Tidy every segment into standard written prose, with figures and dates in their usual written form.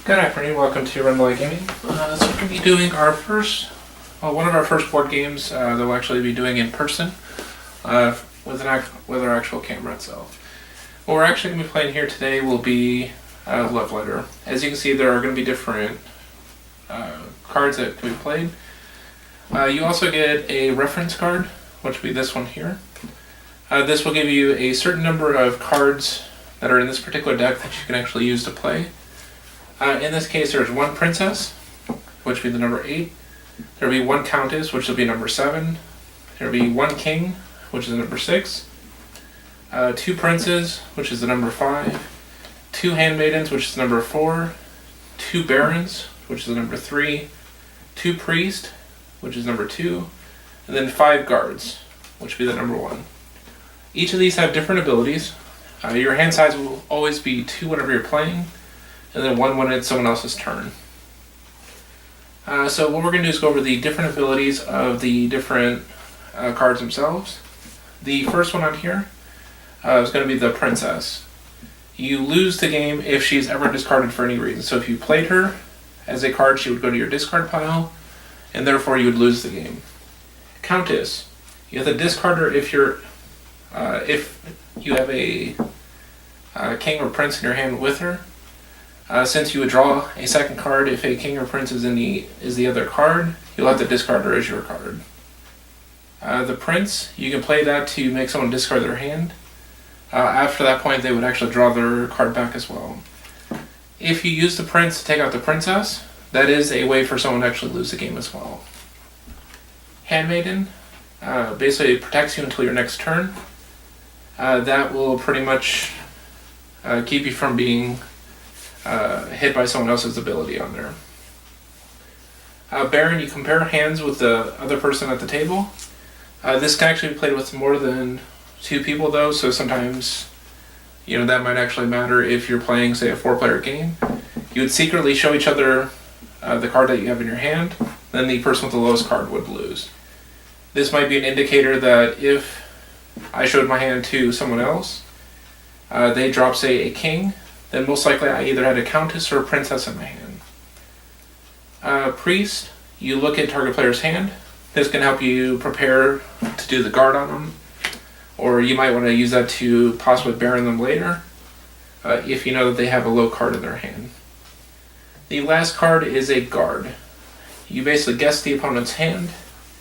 Good afternoon, welcome to Rundlii Gaming. So we're going to be doing our one of our first board games that we'll actually be doing in person with our actual camera itself. What we're actually going to be playing here today will be Love Letter. As you can see, there are going to be different cards that can be played. You also get a reference card, which will be this one here. This will give you a certain number of cards that are in this particular deck that you can actually use to play. In this case, there's one princess, which will be the number 8. There will be one countess, which will be number 7. There will be one king, which is the number 6. 2 princes, which is the number 5. 2 handmaidens, which is the number 4. 2 barons, which is the number 3. 2 priests, which is number 2. And then 5 guards, which will be the number 1. Each of these have different abilities. Your hand size will always be 2 whenever you're playing, and then 1 when it's someone else's turn. So what we're going to do is go over the different abilities of the different cards themselves. The first one on here is going to be the princess. You lose the game if she's ever discarded for any reason. So if you played her as a card, she would go to your discard pile, and therefore you would lose the game. Countess. You have to discard her if you have a king or prince in your hand with her. Since you would draw a second card if a king or prince is the other card, you'll have to discard her as your card. The prince, you can play that to make someone discard their hand. After that point, they would actually draw their card back as well. If you use the prince to take out the princess, that is a way for someone to actually lose the game as well. Handmaiden basically protects you until your next turn. That will pretty much keep you from being hit by someone else's ability on there. Baron, you compare hands with the other person at the table. This can actually be played with more than 2 people though, so sometimes that might actually matter if you're playing, say, a 4-player game. You would secretly show each other the card that you have in your hand, then the person with the lowest card would lose. This might be an indicator that if I showed my hand to someone else, they drop, say, a king, then most likely I either had a countess or a princess in my hand. Priest, you look at target player's hand. This can help you prepare to do the guard on them, or you might want to use that to possibly baron them later, if you know that they have a low card in their hand. The last card is a guard. You basically guess the opponent's hand.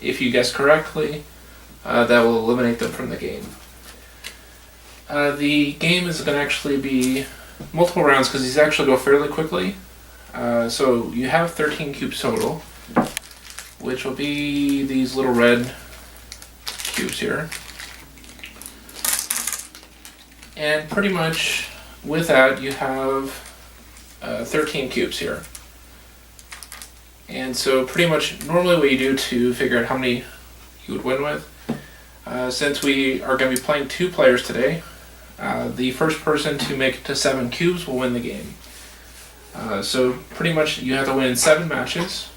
If you guess correctly, that will eliminate them from the game. The game is going to actually be multiple rounds because these actually go fairly quickly. So you have 13 cubes total, which will be these little red cubes here. And pretty much with that you have 13 cubes here. And so pretty much normally what you do to figure out how many you would win with, since we are going to be playing 2 players today, the first person to make it to 7 cubes will win the game. So pretty much you have to win 7 matches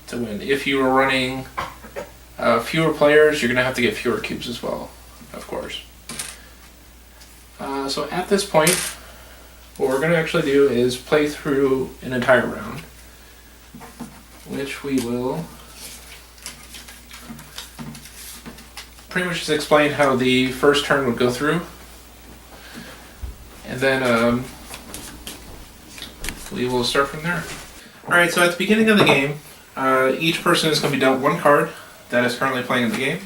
to win. If you are running fewer players, you're going to have to get fewer cubes as well, of course. So at this point, what we're going to actually do is play through an entire round, which we will pretty much just explain how the first turn would go through. And then we will start from there. Alright, so at the beginning of the game, each person is going to be dealt 1 card that is currently playing in the game.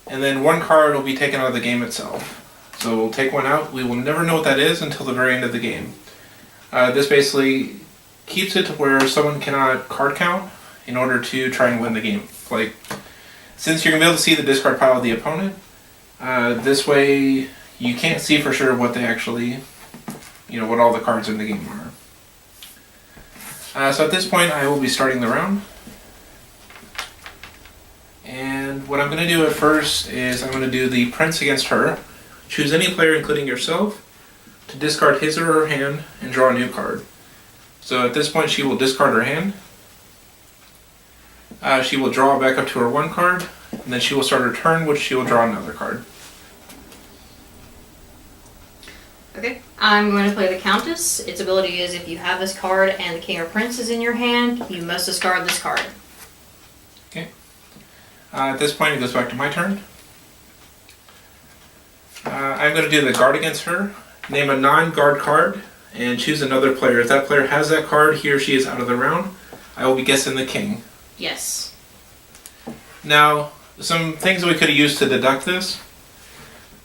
And then 1 card will be taken out of the game itself. So we'll take 1 out. We will never know what that is until the very end of the game. This basically keeps it to where someone cannot card count in order to try and win the game. Like, since you're going to be able to see the discard pile of the opponent, this way you can't see for sure what they actually, what all the cards in the game are. So at this point, I will be starting the round. And what I'm going to do at first is I'm going to do the prince against her. Choose any player, including yourself, to discard his or her hand and draw a new card. So at this point, she will discard her hand. She will draw back up to her 1 card, and then she will start her turn, which she will draw another card. Okay, I'm going to play the Countess. Its ability is if you have this card and the King or Prince is in your hand, you must discard this card. Okay. At this point, it goes back to my turn. I'm going to do the guard against her. Name a non-guard card and choose another player. If that player has that card, he or she is out of the round. I will be guessing the king. Yes. Now, some things that we could have used to deduct this.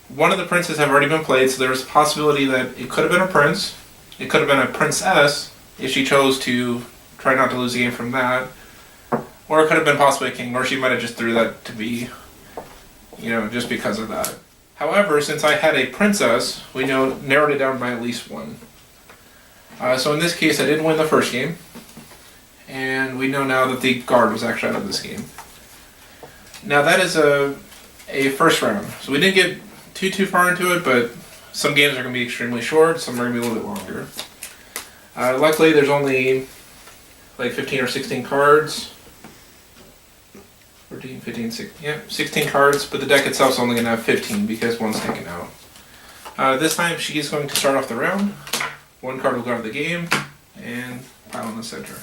One of the princes have already been played, so there's a possibility that it could have been a prince. It could have been a princess if she chose to try not to lose the game from that. Or it could have been possibly a king, or she might have just threw that to be, just because of that. However, since I had a princess, we narrowed it down by at least one. So in this case, I did win the first game. And we know now that the guard was actually out of this game. Now that is a first round. So we didn't get too far into it, but some games are going to be extremely short, some are going to be a little bit longer. Luckily, there's only like 15 or 16 cards. 14, 15, 16 cards, but the deck itself is only going to have 15 because one's taken out. This time she is going to start off the round. One card will go out of the game and pile in the center.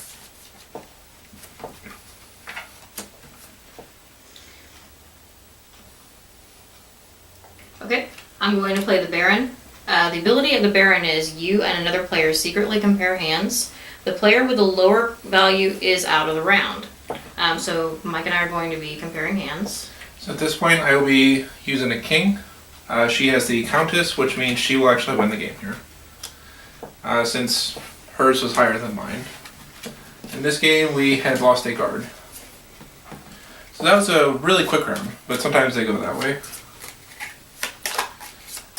Okay, I'm going to play the Baron. The ability of the Baron is you and another player secretly compare hands. The player with the lower value is out of the round. So Mike and I are going to be comparing hands. So at this point I will be using a king. She has the Countess, which means she will actually win the game here. Since hers was higher than mine. In this game we had lost a guard. So that was a really quick round, but sometimes they go that way.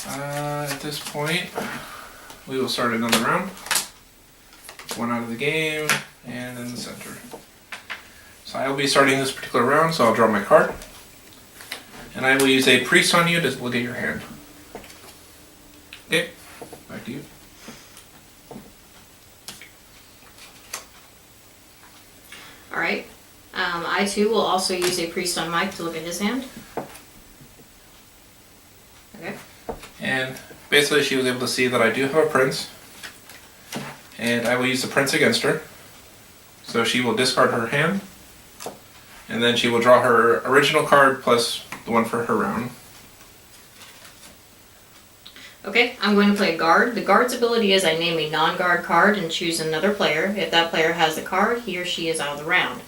At this point, we will start another round. One out of the game, and in the center. So I will be starting this particular round, so I'll draw my card. And I will use a priest on you to look at your hand. Okay, back to you. Alright, I too will also use a priest on Mike to look at his hand. Okay. And basically she was able to see that I do have a prince. And I will use the prince against her. So she will discard her hand. And then she will draw her original card plus the one for her round. Okay, I'm going to play a guard. The guard's ability is I name a non-guard card and choose another player. If that player has the card, he or she is out of the round.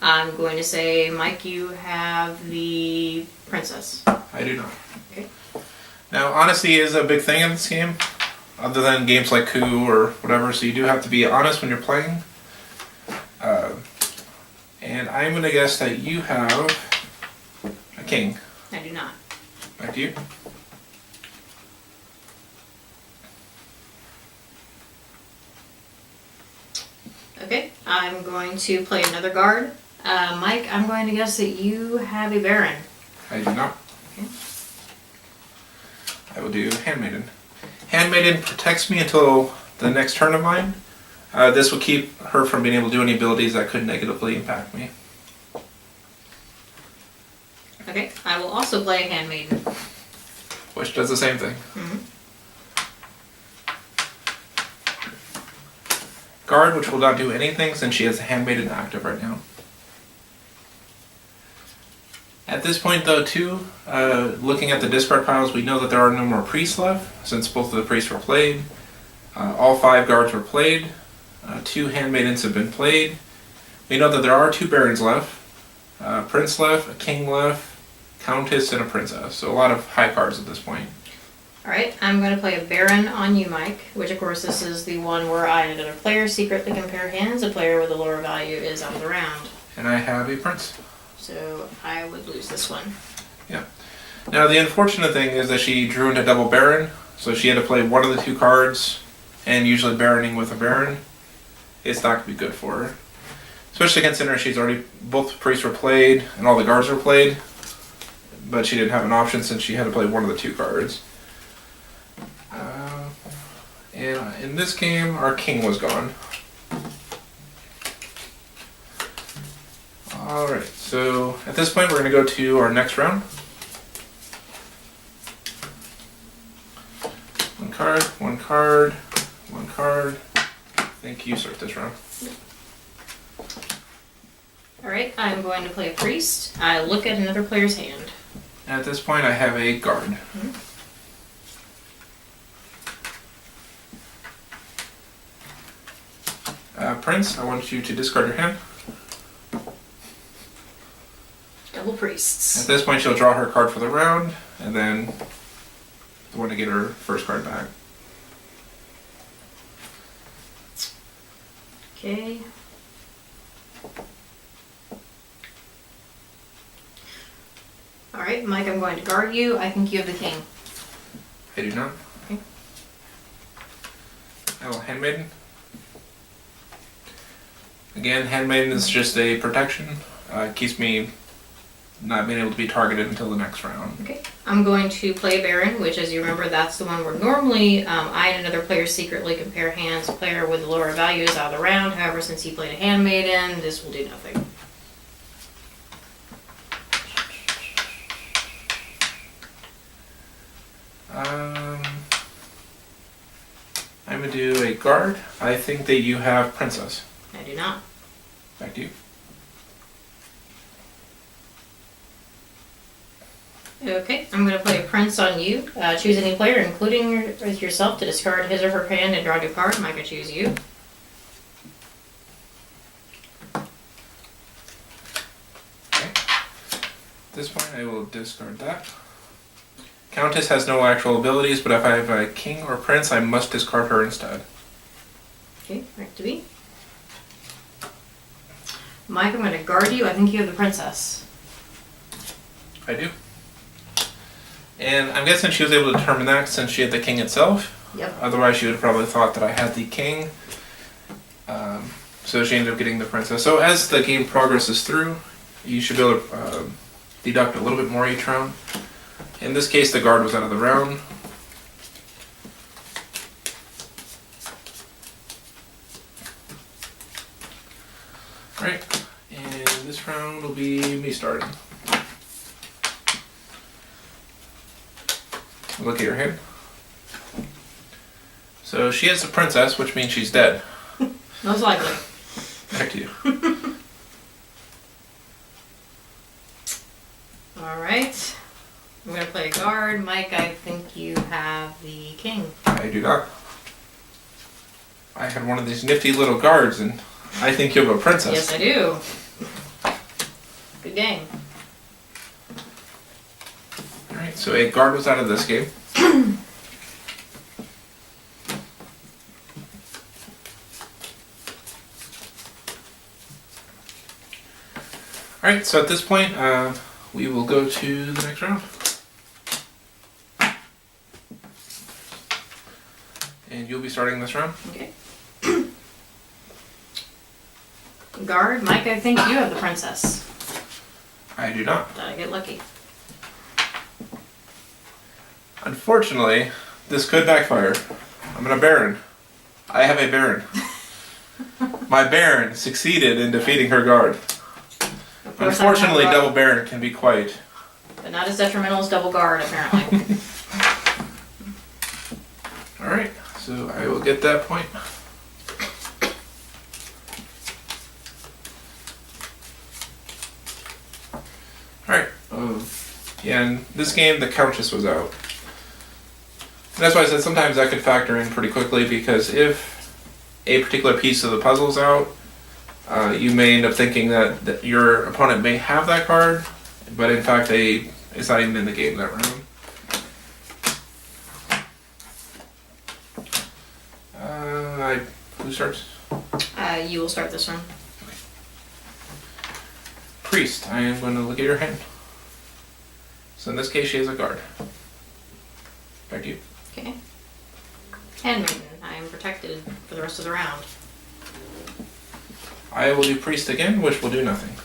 I'm going to say, Mike, you have the princess. I do not. Okay. Now, honesty is a big thing in this game, other than games like Coup or whatever, so you do have to be honest when you're playing. And I'm going to guess that you have a king. I do not. Back to you. Okay, I'm going to play another guard. Mike, I'm going to guess that you have a Baron. I do not. Okay. I will do Handmaiden. Handmaiden protects me until the next turn of mine. This will keep her from being able to do any abilities that could negatively impact me. Okay, I will also play a Handmaiden. Which does the same thing. Mm-hmm. Guard, which will not do anything since she has a Handmaiden active right now. At this point though too, looking at the discard piles, we know that there are no more priests left, since both of the priests were played. All 5 guards were played. 2 handmaidens have been played. We know that there are 2 barons left. A prince left, a king left, countess, and a princess. So a lot of high cards at this point. Alright, I'm going to play a Baron on you, Mike, which of course this is the one where I and another player secretly compare hands. A player with a lower value is out of the round. And I have a prince. So I would lose this one. Yeah. Now the unfortunate thing is that she drew into double baron, so she had to play one of the 2 cards, and usually baroning with a baron, it's not going to be good for her. Especially considering she's already, both priests were played, and all the guards were played, but she didn't have an option since she had to play one of the 2 cards. And in this game, our king was gone. Alright, so at this point we're going to go to our next round. One card, one one card. One card. I think you start this round. Alright, I'm going to play a priest. I look at another player's hand. At this point, I have a guard. Prince, I want you to discard your hand. Double priests. At this point, she'll draw her card for the round, and then I want to get her first card back. Okay. Alright, Mike, I'm going to guard you. I think you have the king. I do not. Okay. I will Handmaiden. Again, Handmaiden is just a protection. It keeps me not being able to be targeted until the next round. Okay. I'm going to play Baron, which, as you remember, that's the one where normally I and another player secretly compare hands. Player with the lower value is out of the round. However, since he played a Handmaiden, this will do nothing. I'm going to do a guard. I think that you have Princess. I do not. Back to you. Okay, I'm going to play a Prince on you. Choose any player, including yourself, to discard his or her hand and draw a new card. Mike, I choose you. Okay. At this point, I will discard that. Countess has no actual abilities, but if I have a king or prince, I must discard her instead. Okay, back to me. Mike, I'm going to guard you. I think you have the princess. I do. And I'm guessing she was able to determine that since she had the king itself. Yep. Otherwise, she would have probably thought that I had the king. So she ended up getting the princess. So as the game progresses through, you should be able to deduct a little bit more each round. In this case, the guard was out of the round. Alright, and this round will be me starting. Look at your hand. So she has a princess, which means she's dead. Most likely. Back to you. Alright. I'm going to play a guard. Mike, I think you have the king. I do not. I had one of these nifty little guards, and I think you have a princess. Yes, I do. Good game. Alright, so a guard was out of this game. Alright, so at this point, we will go to the next round. And you'll be starting this round. Okay. Guard. Mike, I think you have the princess. I do not. Did I get lucky? Unfortunately, this could backfire. I'm in a Baron. I have a Baron. My Baron succeeded in defeating her guard. Of course, Unfortunately, I have a double Baron can be quite. but not as detrimental as double guard, apparently. Alright, so I will get that point. Alright, yeah, in this game the Countess was out. And that's why I said sometimes that could factor in pretty quickly, because if a particular piece of the puzzle is out, you may end up thinking that your opponent may have that card, but in fact it's not even in the game that round. Who starts? You will start this one. Priest, I am going to look at your hand. So in this case, she has a guard. Back to you. Okay. Handmaiden. I am protected for the rest of the round. I will do priest again, which will do nothing.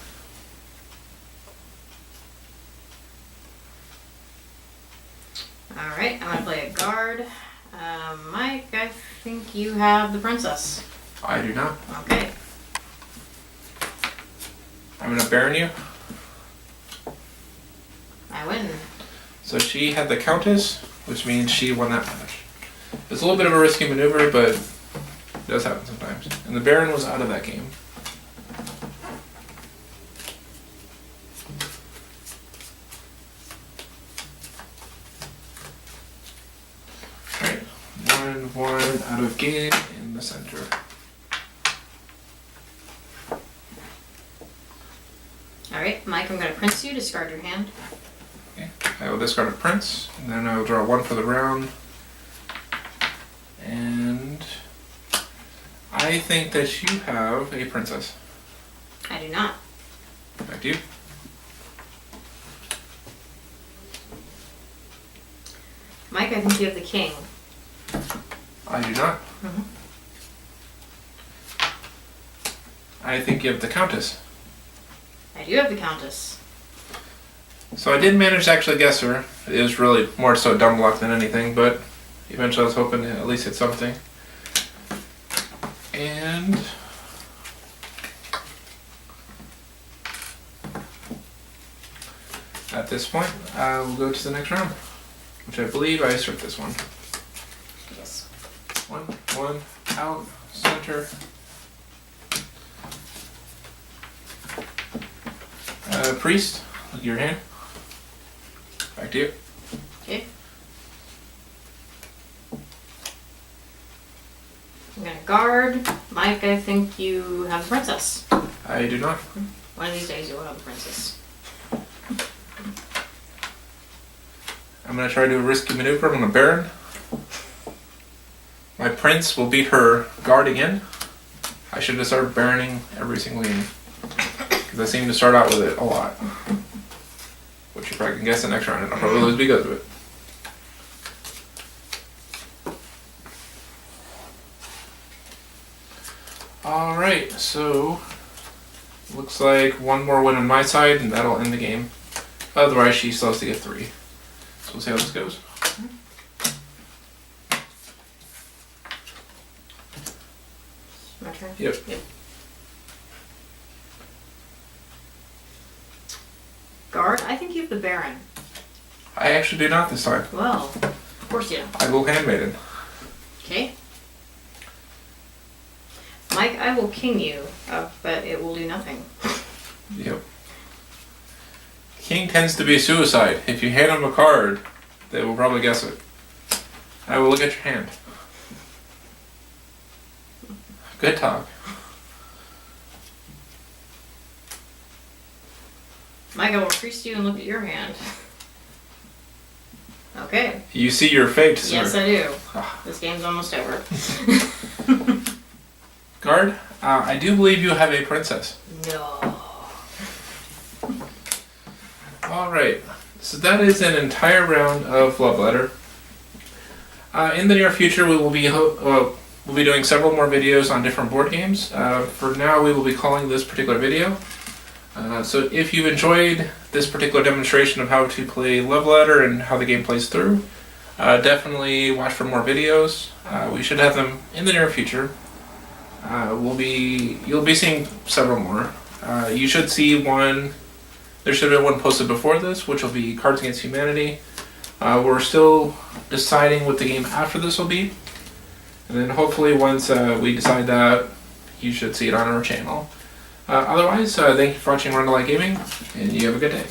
Alright, I'm going to play a guard. Mike, I think you have the princess. I do not. Okay. I'm going to Baron you. I win. So she had the Countess, which means she won that match. It was It's a little bit of a risky maneuver, but it does happen sometimes. And the Baron was out of that game. Alright, 1 out of game in the center. Alright, Mike, I'm going to prince you, discard your hand. Okay. I will discard a prince, and then I will draw 1 for the round. And I think that you have a princess. I do not. Back to you. Mike, I think you have the king. I do not. I think you have the countess. I do have the countess. So I did manage to actually guess her. It was really more so dumb luck than anything, but eventually I was hoping to at least hit something. And at this point, I will go to the next round, which I believe I start this one. Yes. 1, out, center. Priest, look at your hand. Back to you. Okay. I'm going to guard. Mike, I think you have the princess. I do not. One of these days you will have the princess. I'm going to try to do a risky maneuver. I'm going to Baron. My prince will beat her guard again. I should have started Baroning every single game. Because I seem to start out with it a lot. Which you probably can guess the next round and I'll probably lose because of it. Alright, so looks like 1 more win on my side and that'll end the game. Otherwise she still has to get 3. So we'll see how this goes. My turn? Yep. Guard, I think you have the Baron. I actually do not this time. Well, of course you do. I will Handmaiden. Okay. Mike, I will king you, but it will do nothing. Yep. King tends to be suicide. If you hand them a card, they will probably guess it. I will look at your hand. Good talk. Mike, I will priest you and look at your hand. Okay. You see your fate, sir. Yes, I do. This game's almost over. Guard, I do believe you have a princess. No. Alright, so that is an entire round of Love Letter. In the near future, we will be we'll be doing several more videos on different board games. For now, we will be calling this particular video. So if you enjoyed this particular demonstration of how to play Love Letter and how the game plays through, definitely watch for more videos. We should have them in the near future. You'll be seeing several more. You should see one. There should have been one posted before this, which will be Cards Against Humanity. We're still deciding what the game after this will be. And then hopefully once we decide that, you should see it on our channel. Otherwise, thank you for watching Rundlii Gaming, and you have a good day.